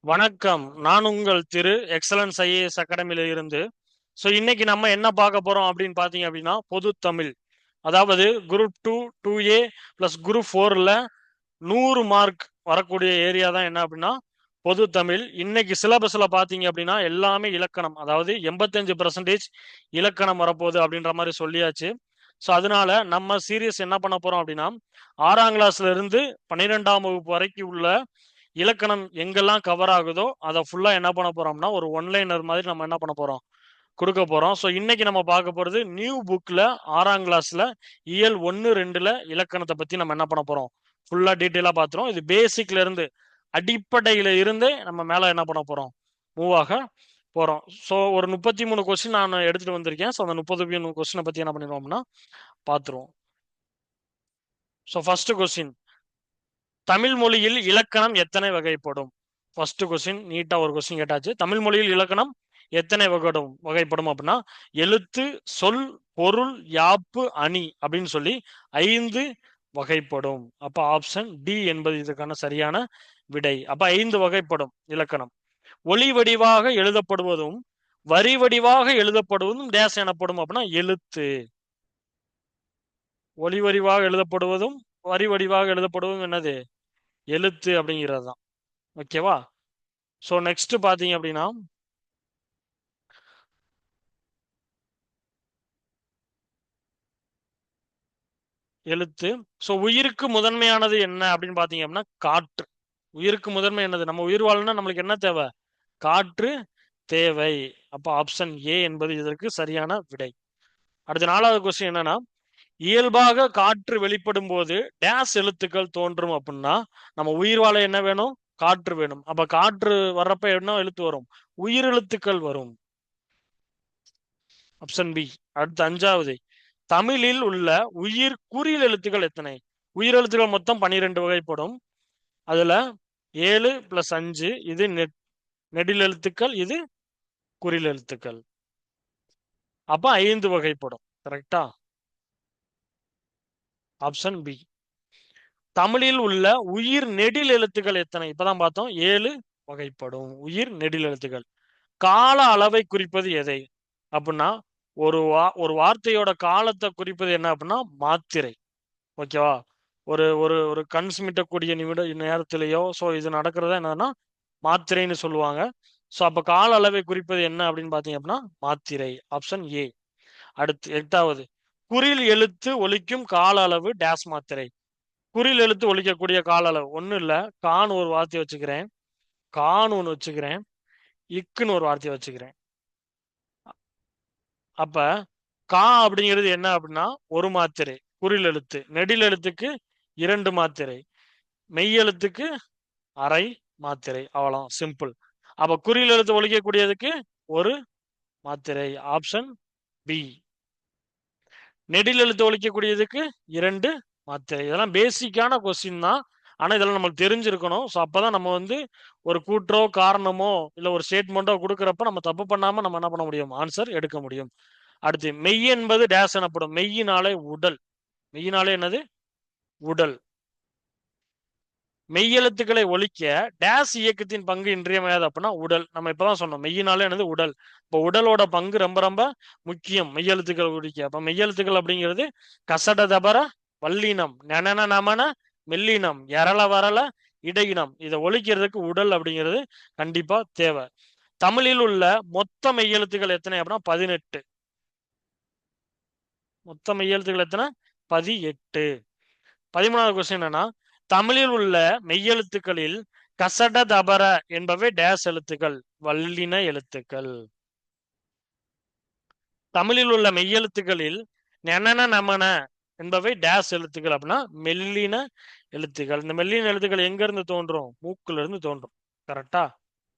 வணக்கம். நான் உங்கள் திரு எக்ஸலன்ஸ் ஐஏஎஸ் அகாடமியில இருந்து. இன்னைக்கு நம்ம என்ன பார்க்க போறோம் அப்படின்னு பார்த்தீங்க அப்படின்னா பொது தமிழ். அதாவது குரூப் 2 2A ப்ளஸ் குரூப் 4ல 100 மார்க் வரக்கூடிய ஏரியா தான் என்ன அப்படின்னா பொது தமிழ். இன்னைக்கு சிலபஸ்ல பார்த்தீங்க அப்படின்னா எல்லாமே இலக்கணம், அதாவது 85% இலக்கணம் வரப்போகுது அப்படின்ற மாதிரி சொல்லியாச்சு. அதனால நம்ம சீரியஸ் என்ன பண்ண போறோம் அப்படின்னா 6ஆம் கிளாஸ்ல இருந்து 12ஆம் வகுப்பு வரைக்கும் உள்ள இலக்கணம் எங்கெல்லாம் கவர் ஆகுதோ அதை ஃபுல்லா என்ன பண்ண போறோம்னா ஒரு ஒன்லைனர் மாதிரி நம்ம என்ன பண்ண போறோம், கொடுக்க போறோம். இன்னைக்கு நம்ம பார்க்க போறது நியூ புக்ல 6ஆம் கிளாஸ்ல இயல் 1 2ல இலக்கணத்தை பத்தி நம்ம என்ன பண்ண போறோம், ஃபுல்லா டீட்டெயிலா பார்த்துறோம். இது பேசிக்ல இருந்து அடிப்படையில இருந்தே நம்ம மேல என்ன பண்ண போறோம், மூவ் ஆக போறோம். ஒரு 33 கொஸ்டின் நான் எடுத்துட்டு வந்திருக்கேன். அந்த 33 கொஸ்டினை பத்தி என்ன பண்ணிடுவோம்னா பார்த்துருவோம். ஃபர்ஸ்ட் கொஸ்டின், தமிழ் மொழியில் இலக்கணம் எத்தனை வகைப்படும்? ஃபர்ஸ்ட் கொஸ்டின் நீட்டா ஒரு கொஸ்டின் கேட்டாச்சு. தமிழ் மொழியில் இலக்கணம் எத்தனை வகைப்படும் அப்படின்னா எழுத்து, சொல், பொருள், யாப்பு, அணி அப்படின்னு சொல்லி 5 வகைப்படும். அப்ப ஆப்ஷன் டி என்பது இதுக்கான சரியான விடை. அப்ப 5 வகைப்படும் இலக்கணம். ஒளி வடிவாக எழுதப்படுவதும் வரி வடிவாக எழுதப்படுவதும் டேஸ் எனப்படும் அப்படின்னா எழுத்து. ஒளி வடிவாக எழுதப்படுவதும் வரி வடிவாக எழுதப்படுவதும் என்னது, எழுத்து அப்படிங்கிறது தான். ஓகேவா? நெக்ஸ்ட் பாத்தீங்க அப்படின்னா எழுத்து. உயிருக்கு முதன்மையானது என்ன அப்படின்னு பாத்தீங்க அப்படின்னா காற்று. உயிருக்கு முதன்மை என்னது? நம்ம உயிர் வாழணும்னா நம்மளுக்கு என்ன தேவை? காற்று தேவை. அப்ப ஆப்ஷன் ஏ என்பது இதற்கு சரியான விடை. அடுத்த 4வது கொஸ்டின் என்னன்னா, இயல்பாக காற்று வெளிப்படும் போது டேஸ் எழுத்துக்கள் தோன்றும் அப்படின்னா நம்ம உயிர் வாழ என்ன வேணும்? காற்று வேணும். அப்ப காற்று வர்றப்ப என்ன எழுத்து வரும்? உயிர் எழுத்துக்கள் வரும். Option B. அடுத்து 5வது, தமிழில் உள்ள உயிர் குறில் எழுத்துக்கள் எத்தனை? உயிர் எழுத்துக்கள் மொத்தம் 12 வகைப்படும். அதுல 7 + 5 இது நெடில் எழுத்துக்கள், இது குறில் எழுத்துக்கள். அப்ப 5 வகைப்படும். கரெக்டா? Option B. தமிழில் உள்ள உயிர் நெடில் எழுத்துக்கள் எத்தனை? இப்பதான் பார்த்தோம். 7 வகைப்படும் உயிர் நெடில் எழுத்துக்கள். கால அளவை குறிப்பது எதை அப்படின்னா ஒரு வார்த்தையோட காலத்தை குறிப்பது என்ன அப்படின்னா மாத்திரை. ஓகேவா? ஒரு ஒரு ஒரு கண் சிமிட்டக்கூடிய நேரத்திலேயோ இது நடக்கிறதா என்னன்னா மாத்திரைன்னு சொல்லுவாங்க. அப்ப கால அளவை குறிப்பது என்ன அப்படின்னு பாத்தீங்க அப்படின்னா மாத்திரை. Option A. அடுத்து 8வது, குறில் எழுத்து ஒலிக்கும் கால அளவு டேஸ் மாத்திரை. குறில் எழுத்து ஒலிக்கக்கூடிய கால அளவு ஒன்றும் இல்ல, கான்னு ஒரு வார்த்தையை வச்சுக்கிறேன், கான்னு ஒன்று வச்சுக்கிறேன், இக்குன்னு ஒரு வார்த்தையை வச்சுக்கிறேன். அப்ப கா அப்படிங்கிறது என்ன அப்படின்னா ஒரு மாத்திரை குறில் எழுத்து. நெடில் எழுத்துக்கு 2 மாத்திரை, மெய் எழுத்துக்கு அரை மாத்திரை. அவ்வளவு சிம்பிள். அப்ப குறில் எழுத்து ஒழிக்கக்கூடியதுக்கு ஒரு மாத்திரை. Option B. நெடில் எழுத்து ஒழிக்கக்கூடியதுக்கு 2 மாத்திரை. இதெல்லாம் பேசிக்கான கொஸ்டின் தான். ஆனா இதெல்லாம் நம்மளுக்கு தெரிஞ்சிருக்கணும். அப்பதான் நம்ம ஒரு கூற்றோ காரணமோ இல்ல ஒரு ஸ்டேட்மெண்ட்டோ கொடுக்குறப்ப நம்ம தப்பு பண்ணாம நம்ம என்ன பண்ண முடியும், ஆன்சர் எடுக்க முடியும். அடுத்து மெய் என்பது டேஸ் எனப்படும். மெய்யினாலே உடல். மெய்யினாலே என்னது? உடல். மெய்யெழுத்துக்களை ஒழிக்க டேஸ் இயக்கத்தின் பங்கு இன்றியமையாது அப்படின்னா உடல். நம்ம இப்பதான் சொன்னோம் மெய்யினாலே என்னது? உடல். இப்போ உடலோட பங்கு ரொம்ப ரொம்ப முக்கியம் மெய்யெழுத்துக்கள் ஒழிக்க. அப்ப மெய்யெழுத்துக்கள் அப்படிங்கிறது கசட தபர வல்லினம், நெனன நமன மெல்லினம், எரள வரல இடையினம். இதை ஒழிக்கிறதுக்கு உடல் அப்படிங்கிறது கண்டிப்பா தேவை. தமிழில் உள்ள மொத்த மெய்யெழுத்துக்கள் எத்தனை அப்படின்னா 18. மொத்த மெய்யெழுத்துக்கள் எத்தனை? 18. 13வது கொஸ்டின் என்னன்னா, தமிழில் உள்ள மெய்யெழுத்துக்களில் கசட தபர என்பவை டேஸ் எழுத்துக்கள், வல்லின எழுத்துக்கள். தமிழில் உள்ள மெய்யெழுத்துக்களில் நெனன நமன என்பவை டேஸ் எழுத்துக்கள் அப்படின்னா மெல்லின எழுத்துக்கள். இந்த மெல்லின எழுத்துக்கள் எங்க இருந்து தோன்றும்? மூக்குல இருந்து தோன்றும். கரெக்டா?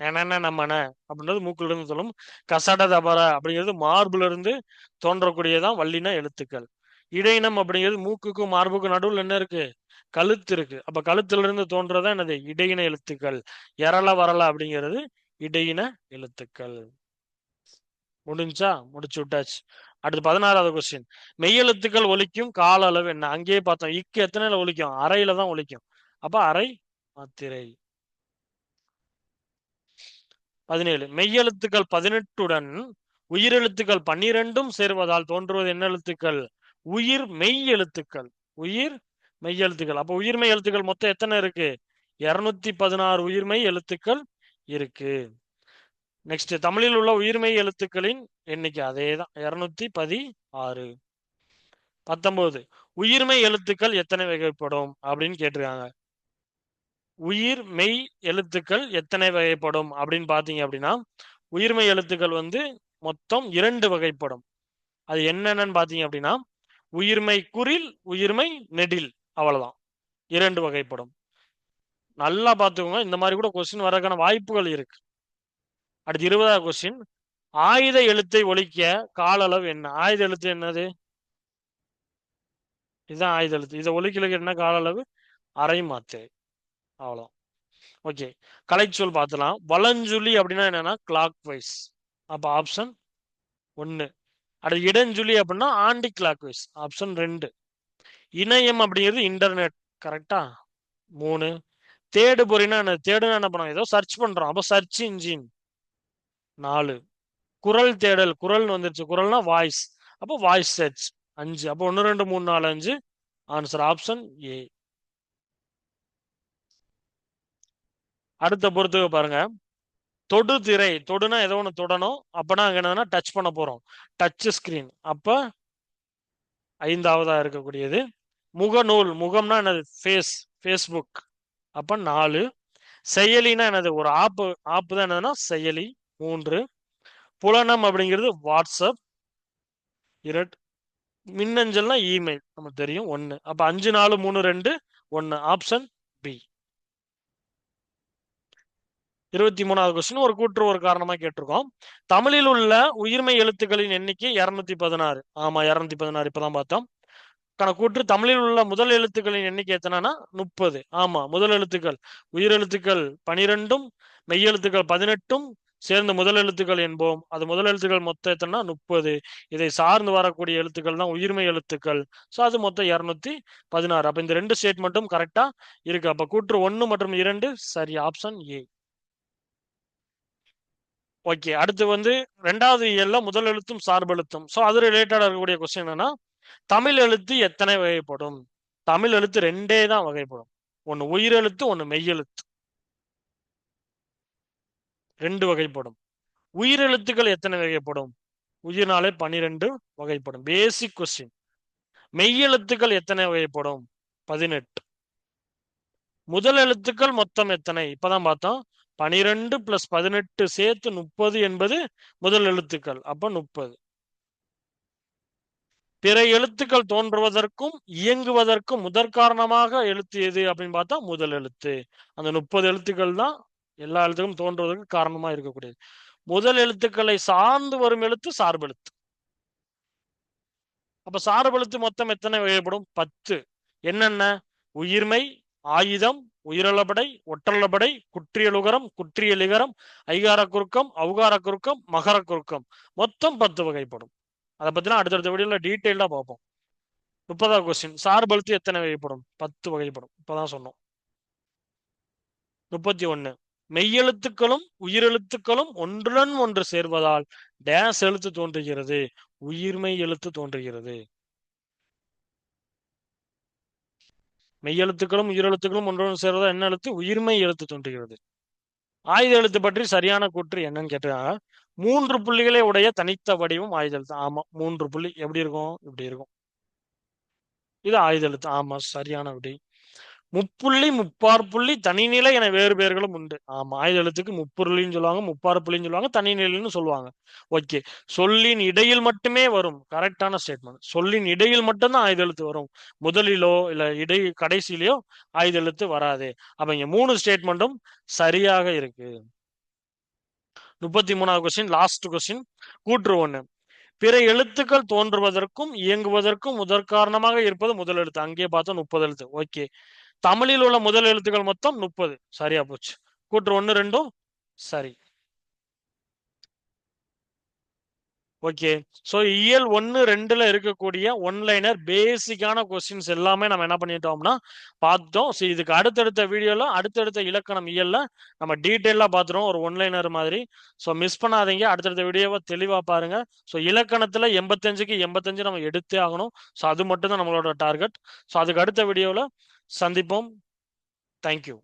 நெனன நமன அப்படின்றது மூக்குல இருந்து தோன்றும். கசட தபர அப்படிங்கிறது மார்புல இருந்து தோன்றக்கூடியதான் வல்லின எழுத்துக்கள். இடையினம் அப்படிங்கிறது மூக்குக்கும் மார்புக்கும் நடுவில் என்ன இருக்கு? கழுத்து இருக்கு. அப்ப கழுத்துல இருந்து தோன்றதா என்னது? இடையின எழுத்துக்கள். எரள வரல அப்படிங்கிறது இடையின எழுத்துக்கள். முடிஞ்சா முடிச்சு விட்டாச்சு. அடுத்து 16வது கொஸ்டின், மெய்யெழுத்துக்கள் ஒலிக்கும் கால அளவு என்ன? அங்கேயே பார்த்தோம், இக்கு எத்தனைல ஒலிக்கும்? அரையில தான் ஒலிக்கும். அப்ப அரை மாத்திரை. 17. மெய்யெழுத்துக்கள் 18உடன் உயிரெழுத்துக்கள் 12ம் சேர்வதால் தோன்றுவது என்ன எழுத்துக்கள்? உயிர் மெய் எழுத்துக்கள். உயிர் மெய் எழுத்துக்கள். அப்ப உயிர்மெய் எழுத்துக்கள் மொத்தம் எத்தனை இருக்கு? 216 உயிர்மெய் எழுத்துக்கள் இருக்கு. நெக்ஸ்ட், தமிழில் உள்ள உயிர்மெய் எழுத்துக்களின் எண்ணிக்கை அதேதான், 216. 19. உயிர்மெய் எழுத்துக்கள் எத்தனை வகைப்படும் அப்படின்னு கேட்டிருக்காங்க. உயிர் மெய் எழுத்துக்கள் எத்தனை வகைப்படும் அப்படின்னு பாத்தீங்க அப்படின்னா, உயிர்மெய் எழுத்துக்கள் மொத்தம் 2 வகைப்படும். அது என்னென்னு பாத்தீங்க அப்படின்னா, உயிர்மெய் குறில், உயிர்மெய் நெடில், அவ்வளவுதான். 2 வகைப்படும். நல்லா பாத்துக்கோங்க, இந்த மாதிரி கூட கொஸ்டின் வரக்கான வாய்ப்புகள் இருக்கு. அடுத்து 20வது கொஸ்டின், ஆயுத எழுத்தை ஒலிக்க கால அளவு என்ன? ஆயுத எழுத்து என்னது? இதுதான் ஆயுத எழுத்து. இதை ஒலிக்கலுக்கு என்ன கால அளவு? அரை மாத்திரை. அவ்வளோ. ஓகே, கலைச்சொல் பார்த்தலாம். வலஞ்சுழி அப்படின்னா என்னன்னா கிளாக் வைஸ். அப்ப ஆப்ஷன் 1. அடுத்து இடஞ்சுழி அப்படின்னா ஆண்டி கிளாக் வைஸ். ஆப்ஷன் 2. இணையம் அப்படிங்கிறது இன்டர்நெட். கரெக்டா? 3. தேடு பொறினா என்ன? தேடுனா என்ன பண்ணோம்? ஏதோ சர்ச் பண்றோம், அப்ப சர்ச் இன்ஜின். 4. குரல் தேடல், குரல்னு வந்துருச்சு, குரல்னா வாய்ஸ், அப்போ வாய்ஸ் சர்ச். 5. அப்போ 1 2 3 4 5. Answer option A. அடுத்த பொறுத்துக்க பாருங்க. தொடு திரை, தொடுனா ஏதோ ஒன்று தொடணும், அப்பனா அங்க என்னன்னா டச் பண்ண போறோம், டச் ஸ்கிரீன். அப்ப 5வதா இருக்கக்கூடியது. முகநூல், முகம்னா என்னது? Face, Facebook. அப்ப 4. செயலினா என்னது? ஒரு ஆப், ஆப் தான் என்னதுன்னா செயலி. 3. புலனம் அப்படிங்கிறது வாட்ஸ்அப். 2. மின்னஞ்சல்னா இமெயில், நமக்கு தெரியும். 1. அப்ப 5 4 3 2 1. Option B. 23வது கொஸ்டின் ஒரு கூற்று ஒரு காரணமா கேட்டிருக்கோம். தமிழில் உள்ள உயிர்மெய் எழுத்துக்களின் எண்ணிக்கை 216. ஆமா, 216 இப்பதான் பார்த்தோம். கூற்று, தமிழில் உள்ள முதல் எழுத்துக்களின் எண்ணிக்கை எத்தனைனா 30. ஆமா, முதல் எழுத்துக்கள் உயிரெழுத்துக்கள் 12ம் மெய்யெழுத்துக்கள் 18ம் சேர்ந்து முதல் எழுத்துக்கள் என்போம். அது முதல் எழுத்துக்கள் மொத்தம் எத்தனைனா 30. இதை சார்ந்து வரக்கூடிய எழுத்துக்கள் தான் உயிர்மெய் எழுத்துக்கள். ஸோ அது மொத்தம் 216. அப்ப இந்த 2 ஸ்டேட்மெண்ட்டும் கரெக்டா இருக்கு. அப்ப கூற்று 1 மற்றும் 2 சரி. Option A. ஓகே, அடுத்து 2வது இயல்ல முதல் எழுத்தும் சார்பெழுத்தும். ஸோ அது ரிலேட்டடா இருக்கக்கூடிய கொஸ்டின் என்னன்னா, தமிழ் எழுத்து எத்தனை வகைப்படும்? தமிழ் எழுத்து 2 தான் வகைப்படும். ஒன்னு உயிரெழுத்து, ஒன்னு மெய்யெழுத்து. 2 வகைப்படும். உயிரெழுத்துக்கள் எத்தனை வகைப்படும்? உயிர்னாலே 12 வகைப்படும். Basic question. மெய்யெழுத்துக்கள் எத்தனை வகைப்படும்? 18. முதல் எழுத்துக்கள் மொத்தம் எத்தனை? இப்பதான் பார்த்தோம். 12 + 18 சேர்த்து 30 என்பது முதல் எழுத்துக்கள். அப்ப 30. பிற எழுத்துக்கள் தோன்றுவதற்கும் இயங்குவதற்கும் முதற்காரணமாக எழுத்து எது அப்படின்னு பார்த்தா முதல் எழுத்து. அந்த 30 எழுத்துக்கள் தான் எல்லா எழுத்துக்கும் தோன்றுவதற்கு காரணமா இருக்கக்கூடியது. முதல் எழுத்துக்களை சார்ந்து வரும் எழுத்து சார்பெழுத்து. அப்ப சார்பெழுத்து மொத்தம் எத்தனை வகைப்படும்? 10. என்னென்ன? உயிர்மை, ஆயுதம், உயிரளபடை, ஒற்றளபடை, குற்றியலுகரம், குற்றியலிகரம், ஐகார குறுக்கம், அவுகார குறுக்கம், மகர குறுக்கம். மொத்தம் 10 வகைப்படும். அதை பத்தினா அடுத்தடுத்த வீடியோல டீட்டெயிலா பார்ப்போம். 30வது கொஸ்டின், சார்பெழுத்து எத்தனை வகைப்படும்? 10 வகைப்படும். இப்பதான் சொன்னோம். 31. மெய்யெழுத்துக்களும் உயிரெழுத்துக்களும் ஒன்றுடன் ஒன்று சேர்வதால் டேஸ் எழுத்து தோன்றுகிறது? உயிர்மெய் எழுத்து தோன்றுகிறது. மெய்யெழுத்துக்களும் உயிரெழுத்துக்களும் ஒன்றுடன் சேர்வதால் என்ன எழுத்து? உயிர்மெய் எழுத்து தோன்றுகிறது. ஆயுத எழுத்து பற்றி சரியான கூற்று என்னன்னு கேட்டாங்க. 3 புள்ளிகளை உடைய தனித்த வடிவம் ஆயுத எழுத்து. ஆமா, 3 புள்ளி. எப்படி இருக்கும்? இப்படி இருக்கும். இது ஆயுத எழுத்து. ஆமா, சரியான விடை. முப்புள்ளி, முப்பாற்புள்ளி, தனிநிலை என வேறு பெயர்களும் உண்டு. ஆமா, ஆயுத எழுத்துக்கு முப்புள்ளின்னு சொல்லுவாங்க, முப்பாற்புள்ளின்னு சொல்லுவாங்க, தனிநிலைன்னு சொல்லுவாங்க. ஓகே, சொல்லின் இடையில் மட்டுமே வரும். கரெக்டான ஸ்டேட்மெண்ட். சொல்லின் இடையில் மட்டும்தான் ஆயுத எழுத்து வரும். முதலிலோ இல்ல கடைசியிலோ ஆயுத எழுத்து வராது. அப்ப இங்க 3 ஸ்டேட்மெண்ட்டும் சரியாக இருக்கு. 33வது கொஸ்டின், லாஸ்ட் கொஸ்டின். கூற்று 1. பிற எழுத்துக்கள் தோன்றுவதற்கும் இயங்குவதற்கும் முதற்காரணமாக இருப்பது முதல் எழுத்து. அங்கே பார்த்தோம் 30 எழுத்து. ஓகே, தமிழில் உள்ள முதல் எழுத்துக்கள் மொத்தம் 30. சரியா போச்சு. கூற்று 1 2 சரி. ஓகே. ஸோ இயல் 1, 2ல இருக்கக்கூடிய ஒன்லைனர் பேசிக்கான கொஸ்டின்ஸ் எல்லாமே நம்ம என்ன பண்ணிட்டோம்னா பார்த்தோம். ஸோ இதுக்கு அடுத்தடுத்த வீடியோல அடுத்தடுத்த இலக்கணம் இயல்ல நம்ம டீட்டெயிலாக பார்த்துருவோம் ஒரு ஒன்லைனர் மாதிரி. ஸோ மிஸ் பண்ணாதீங்க, அடுத்தடுத்த வீடியோவை தெளிவாக பாருங்க. ஸோ இலக்கணத்தில் 85க்கு 85 நம்ம எடுத்தே ஆகணும். ஸோ அது மட்டும் தான் நம்மளோட டார்கெட். ஸோ அதுக்கு அடுத்த வீடியோவில் சந்திப்போம். தேங்க்யூ.